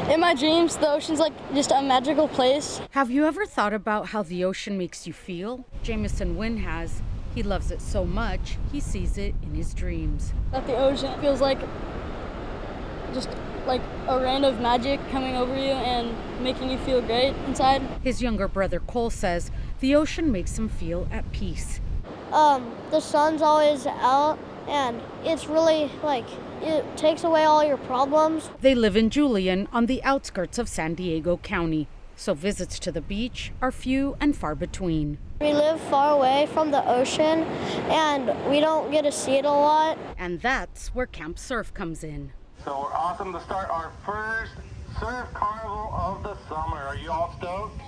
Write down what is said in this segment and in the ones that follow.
In my dreams, the ocean's like just a magical place. Have you ever thought about how the ocean makes you feel? Jamison Wynn has. He loves it so much, he sees it in his dreams. That the ocean feels like just like a rain of magic coming over you and making you feel great inside. His younger brother Cole says the ocean makes him feel at peace. The sun's always out, and it's really like it takes away all your problems. They live in Julian on the outskirts of San Diego County, so visits to the beach are few and far between. We live far away from the ocean, and we don't get to see it a lot. And that's where Camp Surf comes in. So we're awesome to start our first surf carnival of the summer. Are you all stoked?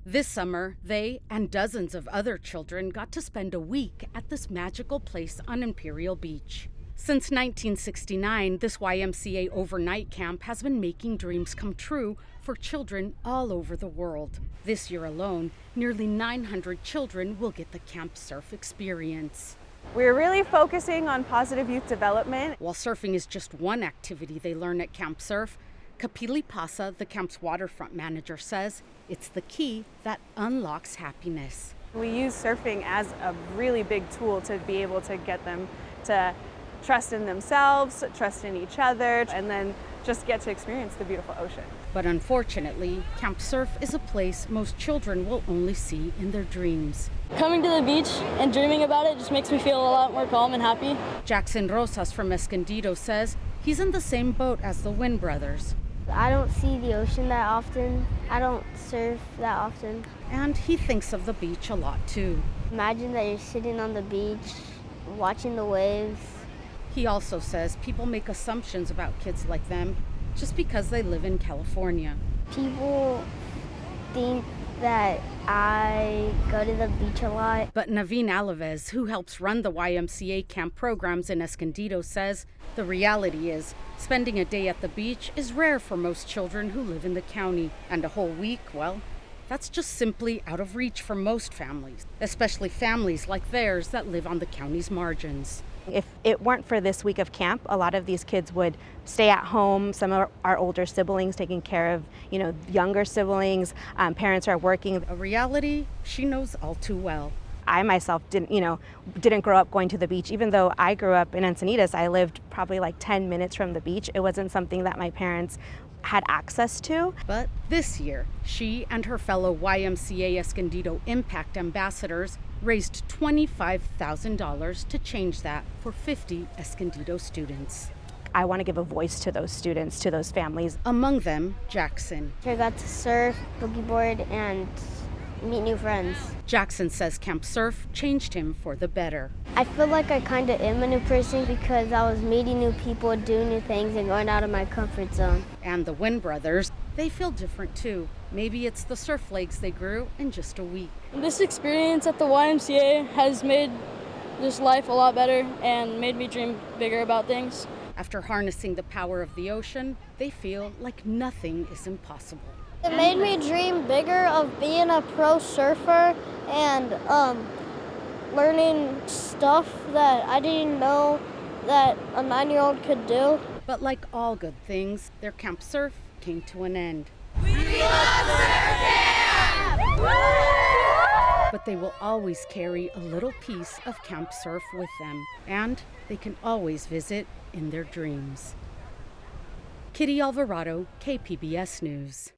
This summer, they and dozens of other children got to spend a week at this magical place on Imperial Beach. Since 1969, this YMCA overnight camp has been making dreams come true for children all over the world. This year alone, nearly 900 children will get the Camp Surf experience. We're really focusing on positive youth development. While surfing is just one activity they learn at Camp Surf, Kapili Pasa, the camp's waterfront manager, says it's the key that unlocks happiness. We use surfing as a really big tool to be able to get them to trust in themselves, trust in each other, and then just get to experience the beautiful ocean. But unfortunately, Camp Surf is a place most children will only see in their dreams. Coming to the beach and dreaming about it just makes me feel a lot more calm and happy. Jackson Rosas from Escondido says he's in the same boat as the Wynn brothers. I don't see the ocean that often. I don't surf that often. And he thinks of the beach a lot too. Imagine that you're sitting on the beach, watching the waves. He also says people make assumptions about kids like them just because they live in California. People think that I go to the beach a lot. But Naveen Alaves, who helps run the YMCA camp programs in Escondido, says the reality is spending a day at the beach is rare for most children who live in the county. And a whole week, well, that's just simply out of reach for most families, especially families like theirs that live on the county's margins. If it weren't for this week of camp, a lot of these kids would stay at home. Some of our older siblings taking care of, younger siblings. Parents are working. A reality she knows all too well. I myself didn't grow up going to the beach. Even though I grew up in Encinitas, I lived probably like 10 minutes from the beach. It wasn't something that my parents had access to. But this year, she and her fellow YMCA Escondido Impact ambassadors raised $25,000 to change that for 50 Escondido students. I want to give a voice to those students, to those families. Among them, Jackson. I got to surf, boogie board, and meet new friends. Jackson says Camp Surf changed him for the better. I feel like I kind of am a new person because I was meeting new people, doing new things, and going out of my comfort zone. And the Wynn brothers, they feel different too. Maybe it's the surf legs they grew in just a week. This experience at the YMCA has made this life a lot better and made me dream bigger about things. After harnessing the power of the ocean, they feel like nothing is impossible. It made me dream bigger of being a pro surfer and learning stuff that I didn't know that a 9-year-old could do. But like all good things, their Camp Surf came to an end. We love Surf Camp! But they will always carry a little piece of Camp Surf with them, and they can always visit in their dreams. Kitty Alvarado, KPBS News.